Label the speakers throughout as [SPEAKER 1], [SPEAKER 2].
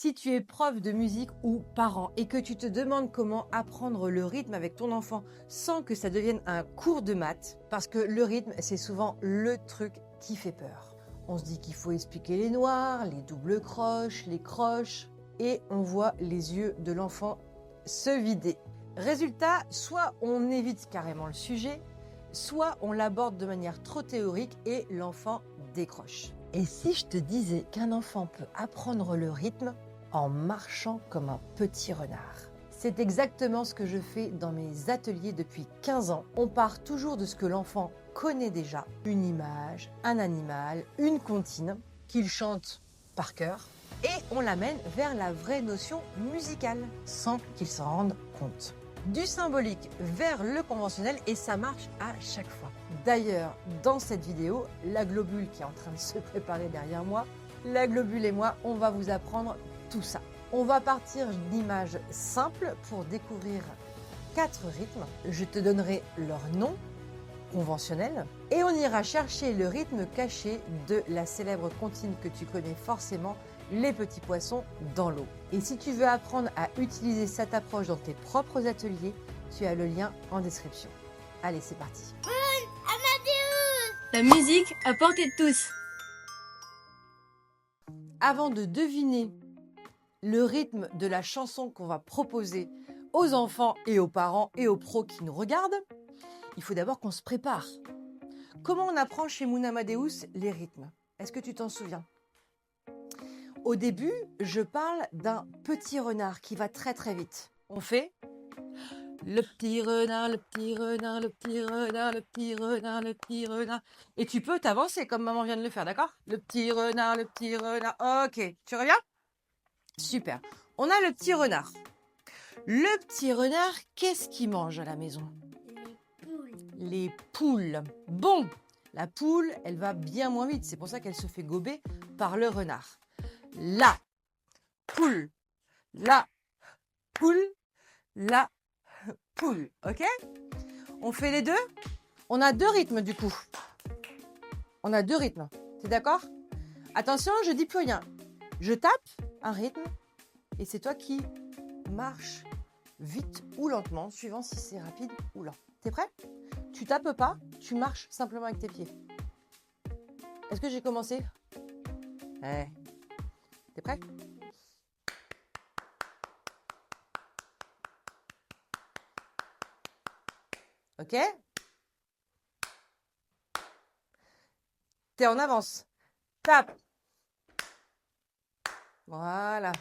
[SPEAKER 1] Si tu es prof de musique ou parent et que tu te demandes comment apprendre le rythme avec ton enfant sans que ça devienne un cours de maths, parce que le rythme, c'est souvent le truc qui fait peur. On se dit qu'il faut expliquer les noirs, les doubles croches, les croches, et on voit les yeux de l'enfant se vider. Résultat, soit on évite carrément le sujet, soit on l'aborde de manière trop théorique et l'enfant décroche. Et si je te disais qu'un enfant peut apprendre le rythme en marchant comme un petit renard? C'est exactement ce que je fais dans mes ateliers depuis 15 ans. On part toujours de ce que l'enfant connaît déjà, une image, un animal, une comptine qu'il chante par cœur, et on l'amène vers la vraie notion musicale sans qu'il s'en rende compte. Du symbolique vers le conventionnel, et ça marche à chaque fois. D'ailleurs, dans cette vidéo, la globule qui est en train de se préparer derrière moi, la globule et moi, on va vous apprendre tout ça. On va partir d'images simples pour découvrir 4 rythmes. Je te donnerai leur nom conventionnel et on ira chercher le rythme caché de la célèbre comptine que tu connais forcément, les petits poissons dans l'eau. Et si tu veux apprendre à utiliser cette approche dans tes propres ateliers, tu as le lien en description. Allez, c'est parti.
[SPEAKER 2] La musique à portée de tous.
[SPEAKER 1] Avant de deviner le rythme de la chanson qu'on va proposer aux enfants et aux parents et aux pros qui nous regardent, il faut d'abord qu'on se prépare. Comment on apprend chez Moon Amadeus les rythmes? Est-ce que tu t'en souviens? Au début, je parle d'un petit renard qui va très très vite. On fait le petit renard, le petit renard, le petit renard, le petit renard, le petit renard. Et tu peux t'avancer comme maman vient de le faire, d'accord? Le petit renard, le petit renard. Ok, tu reviens? Super. On a le petit renard. Le petit renard, qu'est-ce qu'il mange à la maison? Les poules. Bon, la poule, elle va bien moins vite. C'est pour ça qu'elle se fait gober par le renard. La poule, la poule, la poule. Ok? On fait les deux? On a 2 rythmes du coup. On a 2 rythmes. T'es d'accord? Attention, je dis plus rien. Je tape un rythme et c'est toi qui marches vite ou lentement, suivant si c'est rapide ou lent. T'es prêt? Tu tapes pas, tu marches simplement avec tes pieds. Est-ce que j'ai commencé? Ouais. T'es prêt? Ok? T'es en avance. Tape. Voilà.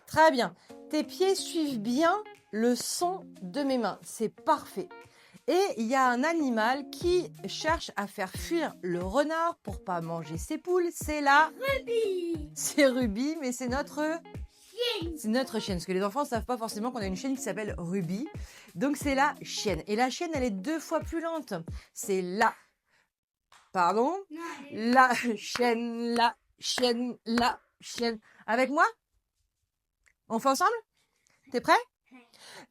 [SPEAKER 1] Très bien. Tes pieds suivent bien le son de mes mains. C'est parfait. Et il y a un animal qui cherche à faire fuir le renard pour pas manger ses poules. C'est la
[SPEAKER 2] Ruby.
[SPEAKER 1] C'est Ruby, mais c'est notre chienne. Parce que les enfants ne savent pas forcément qu'on a une chienne qui s'appelle Ruby. Donc c'est la chienne. Et la chienne, elle est 2 fois plus lente. C'est la... Pardon? La chienne, la chienne, la chienne. Avec moi? On fait ensemble? T'es prêt?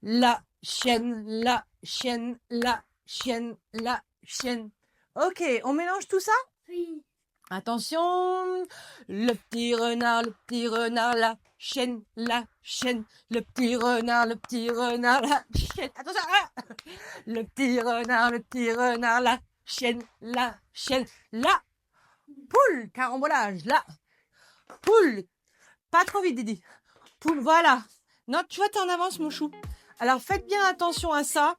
[SPEAKER 1] La chienne, la chienne, la chienne, la chienne. Ok, on mélange tout ça?
[SPEAKER 2] Oui.
[SPEAKER 1] Attention, le petit renard, la chienne, la chienne. Le petit renard, la chienne. Attention, ah le petit renard, la chienne, la poule. Carambolage, la poule. Pas trop vite, Didi. Poule, voilà. Non, tu vois, t'es en avance, mon chou. Alors, faites bien attention à ça.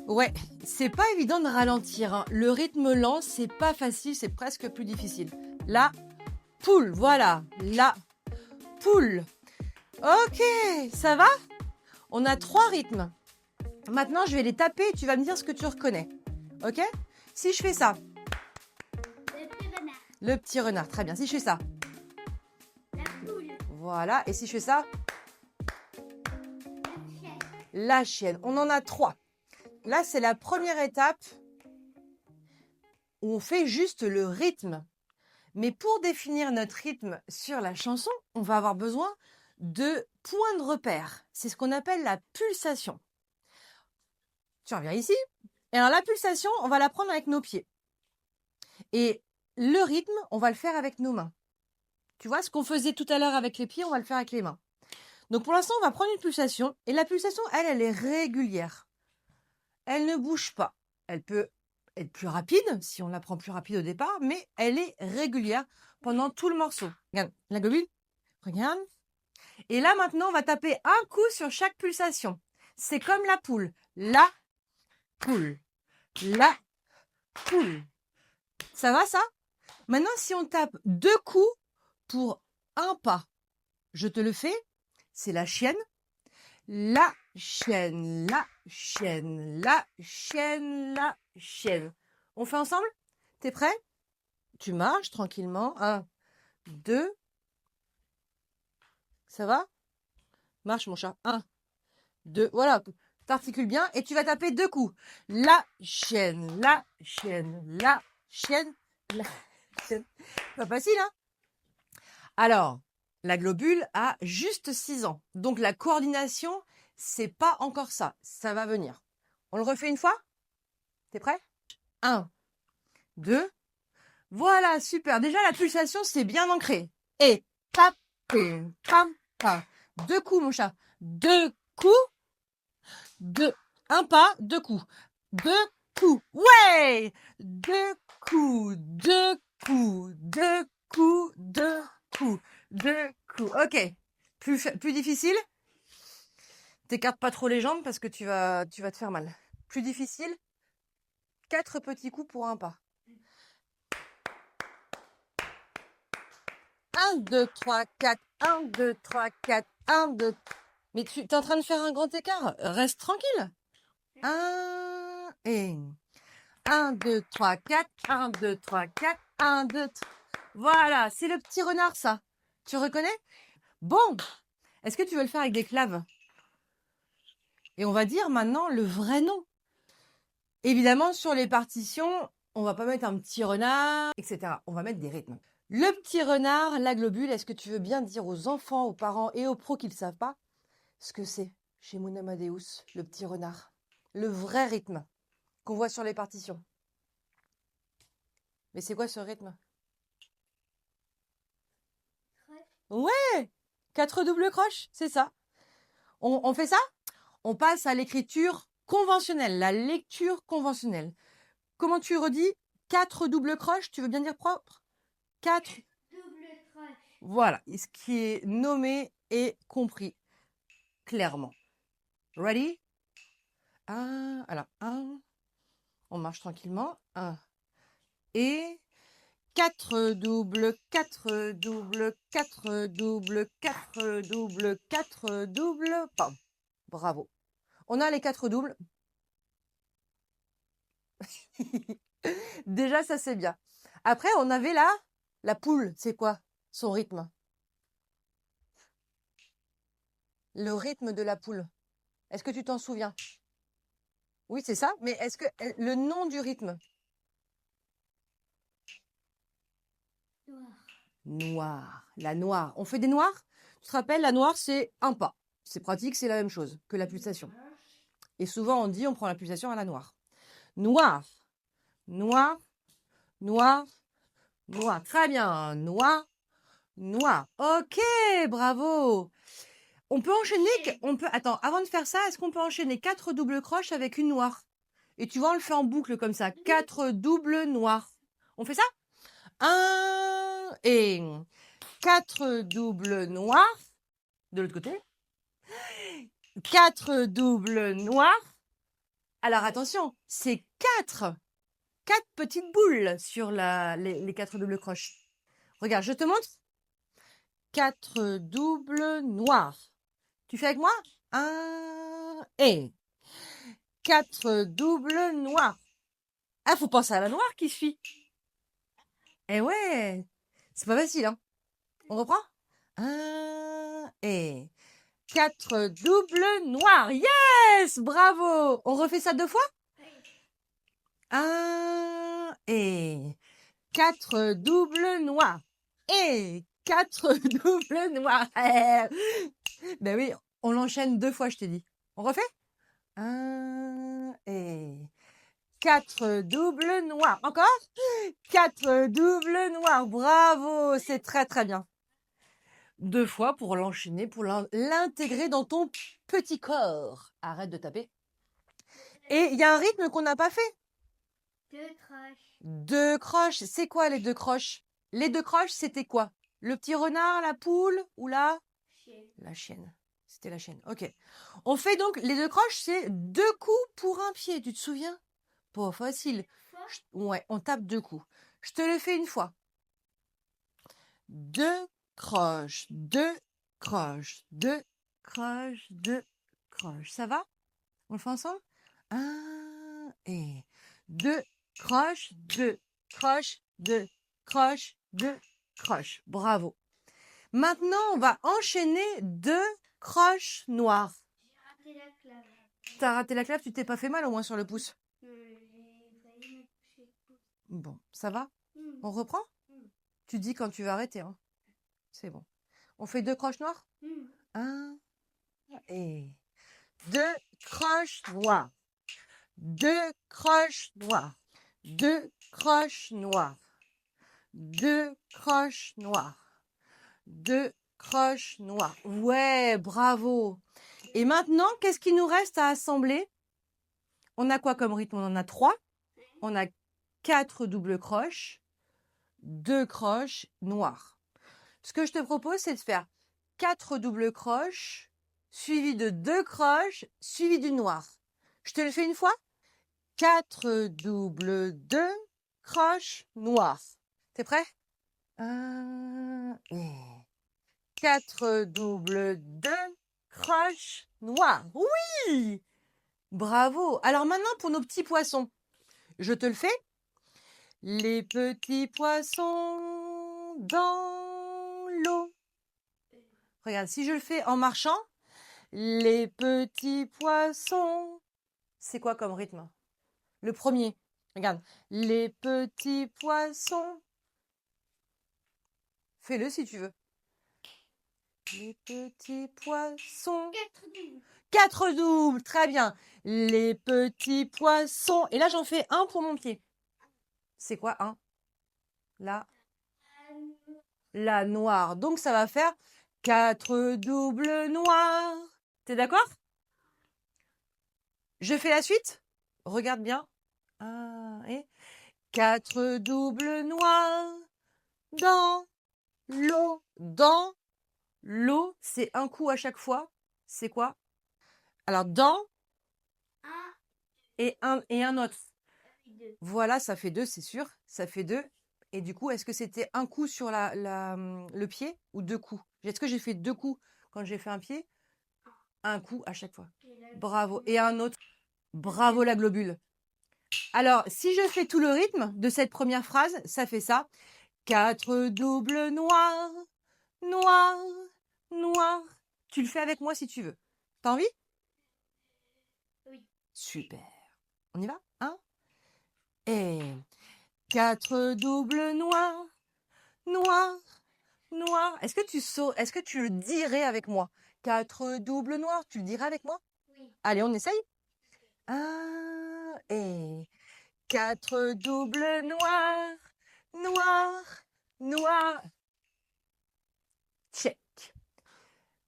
[SPEAKER 1] Ouais, c'est pas évident de ralentir, hein. Le rythme lent, c'est pas facile, c'est presque plus difficile. La poule, voilà. La poule. Ok, ça va? On a 3 rythmes. Maintenant, je vais les taper et tu vas me dire ce que tu reconnais. Ok? Si je fais ça.
[SPEAKER 2] Le petit renard.
[SPEAKER 1] Le petit renard, très bien. Si je fais ça.
[SPEAKER 2] La poule.
[SPEAKER 1] Voilà. Et si je fais ça.
[SPEAKER 2] La chienne.
[SPEAKER 1] La chienne. On en a 3. Là, c'est la première étape où on fait juste le rythme. Mais pour définir notre rythme sur la chanson, on va avoir besoin de points de repère. C'est ce qu'on appelle la pulsation. Tu reviens ici. Et alors la pulsation, on va la prendre avec nos pieds. Et le rythme, on va le faire avec nos mains. Tu vois, ce qu'on faisait tout à l'heure avec les pieds, on va le faire avec les mains. Donc pour l'instant, on va prendre une pulsation. Et la pulsation, elle est régulière. Elle ne bouge pas. Elle peut être plus rapide, si on la prend plus rapide au départ, mais elle est régulière pendant tout le morceau. Regarde, la globule, regarde. Et là, maintenant, on va taper un coup sur chaque pulsation. C'est comme la poule. La poule. La poule. Ça va, ça? Maintenant, si on tape 2 coups pour un pas, je te le fais. C'est la chienne. La chienne, la chienne, la chienne, la chienne. On fait ensemble? T'es prêt? Tu marches tranquillement. 1, 2. Ça va? Marche, mon chat. 1, 2. Voilà. T'articules bien et tu vas taper 2 coups. La chienne, la chienne, la chienne, la chienne. Pas facile, hein? Alors, la globule a juste 6 ans. Donc, la coordination, c'est pas encore ça. Ça va venir. On le refait une fois? T'es prêt? 1, 2. Voilà, super. Déjà, la pulsation, c'est bien ancré. Et tap, pam, pam. 2 coups, mon chat. 2 coups. 2. Un pas, 2 coups. 2 coups. Ouais! 2 coups, 2 coups, 2 coups, 2 coups, 2 coups. Ok. Plus difficile? T'écartes pas trop les jambes parce que tu vas te faire mal. Plus difficile? 4 petits coups pour un pas. 1, 2, 3, 4. 1, 2, 3, 4. 1, 2. Mais tu es en train de faire un grand écart. Reste tranquille. 1 et 1, 2, 3, 4. 1, 2, 3, 4. 1, 2, 3. Voilà, c'est le petit renard, ça. Tu reconnais? Bon. Est-ce que tu veux le faire avec des claves? Et on va dire maintenant le vrai nom. Évidemment, sur les partitions, on va pas mettre un petit renard, etc. On va mettre des rythmes. Le petit renard, la globule, est-ce que tu veux bien dire aux enfants, aux parents et aux pros qui ne le savent pas ce que c'est chez Moon Amadeus, le petit renard? Le vrai rythme qu'on voit sur les partitions. Mais c'est quoi ce rythme? Ouais! 4 doubles croches, c'est ça. On fait ça? On passe à l'écriture conventionnelle, la lecture conventionnelle. Comment tu redis? 4 doubles croches, tu veux bien dire propre? 4.
[SPEAKER 2] Double croche.
[SPEAKER 1] Voilà, ce qui est nommé et compris clairement. Ready? 1, alors 1, on marche tranquillement. 1 et 4 doubles, 4 doubles, 4 doubles, 4 doubles, 4 doubles. Pam. Bravo. On a les 4 doubles. Déjà, ça c'est bien. Après, on avait là la poule. C'est quoi son rythme? Le rythme de la poule. Est-ce que tu t'en souviens? Oui, c'est ça. Mais est-ce que le nom du rythme?
[SPEAKER 2] Noir.
[SPEAKER 1] Noir. La noire. On fait des noirs? Tu te rappelles, la noire, c'est un pas. C'est pratique, c'est la même chose que la pulsation. Et souvent, on dit, on prend la pulsation à la noire. Noir. Noir. Noir. Noir. Très bien. Noir. Noir. Ok, bravo. On peut enchaîner, attends, avant de faire ça, est-ce qu'on peut enchaîner 4 doubles croches avec une noire? Et tu vois, on le fait en boucle comme ça. 4 doubles noirs. On fait ça? 1 et 4 doubles noirs. De l'autre côté. 4 doubles noirs. Alors attention, c'est 4 petites boules sur les 4 doubles croches. Regarde, je te montre. 4 doubles noirs. Tu fais avec moi? 1 et 4 doubles noirs. Ah, faut penser à la noire qui suit. Eh ouais, c'est pas facile, hein. On reprend? 1 et 4 doubles noirs. Yes! Bravo! On refait ça 2 fois? 1 et 4 doubles noirs. Et 4 doubles noirs. Ben oui, on l'enchaîne 2 fois, je t'ai dit. On refait? 1 et 4 doubles noirs. Encore? 4 doubles noirs. Bravo, c'est très très bien. 2 fois pour l'enchaîner, pour l'intégrer dans ton petit corps. Arrête de taper. Et il y a un rythme qu'on n'a pas fait.
[SPEAKER 2] 2 croches.
[SPEAKER 1] 2 croches. C'est quoi les 2 croches? Les 2 croches, c'était quoi? Le petit renard, la poule ou la chienne. C'était la chienne. Ok. On fait donc les 2 croches, c'est 2 coups pour un pied. Tu te souviens? Pas facile. Ouais, on tape 2 coups. Je te le fais une fois. 2 croches, 2 croches, 2 croches, 2 croches. Ça va? On le fait ensemble? 1 et 2 croches, 2 croches, 2 croches, 2 croches. Bravo. Maintenant, on va enchaîner 2 croches noires.
[SPEAKER 2] J'ai raté la clave.
[SPEAKER 1] T'as raté la clave, tu t'es pas fait mal au moins sur le pouce.
[SPEAKER 2] J'ai failli me toucher le pouce.
[SPEAKER 1] Bon, ça va?
[SPEAKER 2] Mm.
[SPEAKER 1] On reprend?
[SPEAKER 2] Mm.
[SPEAKER 1] Tu dis quand tu vas arrêter, hein. C'est bon. On fait 2 croches noires?
[SPEAKER 2] Mm.
[SPEAKER 1] 1 et 2 croches noires. 2 croches noires. 2 croches noires. 2 croches noires. 2 croches noires. Ouais, bravo. Et maintenant, qu'est-ce qu'il nous reste à assembler? On a quoi comme rythme? On en a 3. On a 4 doubles croches, 2 croches noires. Ce que je te propose, c'est de faire 4 doubles croches, suivi de 2 croches, suivi d'une noire. Je te le fais une fois? 4 doubles 2 croches noires. T'es prêt? 1 et 4 doubles 2 croches noires. Oui! Bravo! Alors maintenant, pour nos petits poissons, je te le fais. Les petits poissons dans l'eau. Regarde, si je le fais en marchant, les petits poissons. C'est quoi comme rythme? Le premier. Regarde. Les petits poissons. Fais-le si tu veux. Les petits poissons.
[SPEAKER 2] 4 doubles.
[SPEAKER 1] 4 doubles. Très bien. Les petits poissons. Et là, j'en fais un pour mon pied. C'est quoi un? La noire. Donc, ça va faire 4 doubles noirs. T'es d'accord? Je fais la suite? Regarde bien. 1 et 4 doubles noirs dans l'eau. Dans l'eau, c'est un coup à chaque fois. C'est quoi? Alors, dans
[SPEAKER 2] 1
[SPEAKER 1] et un autre.
[SPEAKER 2] et 2.
[SPEAKER 1] Voilà, ça fait 2, c'est sûr. Ça fait 2. Et du coup, est-ce que c'était un coup sur le pied ou 2 coups? Est-ce que j'ai fait 2 coups quand j'ai fait un pied? Un coup à chaque fois. Bravo. Et un autre. Bravo la globule. Alors, si je fais tout le rythme de cette première phrase, ça fait ça. 4 doubles noirs, noirs, noirs. Tu le fais avec moi si tu veux. T'as envie?
[SPEAKER 2] Oui.
[SPEAKER 1] Super. On y va? 1 et 4 doubles noirs, noirs, noirs. Est-ce que tu le dirais avec moi? 4 doubles noirs, tu le dirais avec moi?
[SPEAKER 2] Oui.
[SPEAKER 1] Allez, on essaye? 1 et 4 doubles noirs, noirs, noirs. Check.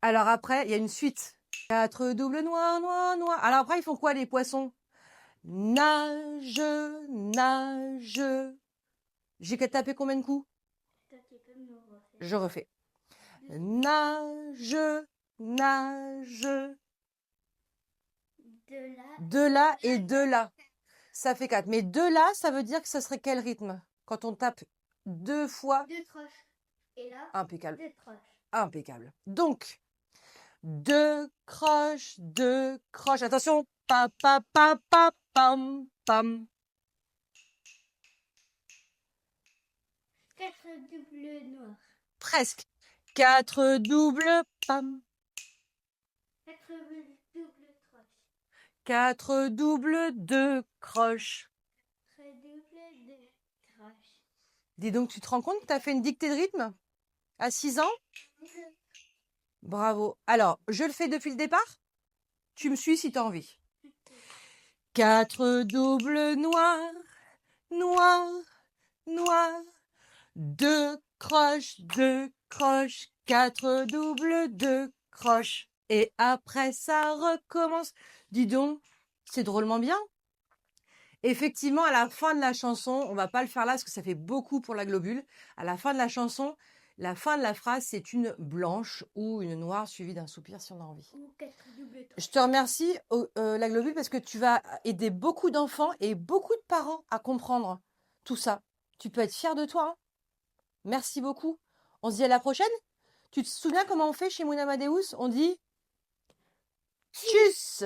[SPEAKER 1] Alors après, il y a une suite. 4 doubles noirs, noirs, noirs. Alors après, ils font quoi les poissons? Nage, nage. J'ai qu'à taper combien de coups?
[SPEAKER 2] Toi, tu peux me refaire.
[SPEAKER 1] Je refais. Nage, nage. De là et de là. Ça fait 4. Mais de là, ça veut dire que ce serait quel rythme? Quand on tape 2 fois.
[SPEAKER 2] 2 croches. Et là,
[SPEAKER 1] Impeccable.
[SPEAKER 2] 2 croches.
[SPEAKER 1] Impeccable. Donc, 2 croches, 2 croches. Attention. Pa, pa, pa, pa, pam, pam.
[SPEAKER 2] 4 doubles noirs.
[SPEAKER 1] Presque. 4 doubles pam.
[SPEAKER 2] 4 doubles croches.
[SPEAKER 1] 4 doubles 2 croches.
[SPEAKER 2] 4 doubles 2 croches.
[SPEAKER 1] Dis donc, tu te rends compte que tu as fait une dictée de rythme à 6 ans? Bravo. Alors, je le fais depuis le départ? Tu me suis si tu as envie. 4 doubles noirs, noirs, noirs. 2 croches, 4 doubles, 2 croches. Et après, ça recommence. Dis donc, c'est drôlement bien. Effectivement, à la fin de la chanson, on va pas le faire là parce que ça fait beaucoup pour la globule. À la fin de la chanson, la fin de la phrase, c'est une blanche ou une noire suivie d'un soupir si on a envie.
[SPEAKER 2] Ou 4 doubles
[SPEAKER 1] Je te remercie, la globule, parce que tu vas aider beaucoup d'enfants et beaucoup de parents à comprendre tout ça. Tu peux être fier de toi, hein. Merci beaucoup. On se dit à la prochaine. Tu te souviens comment on fait chez Moon Amadeus? On dit tchuss.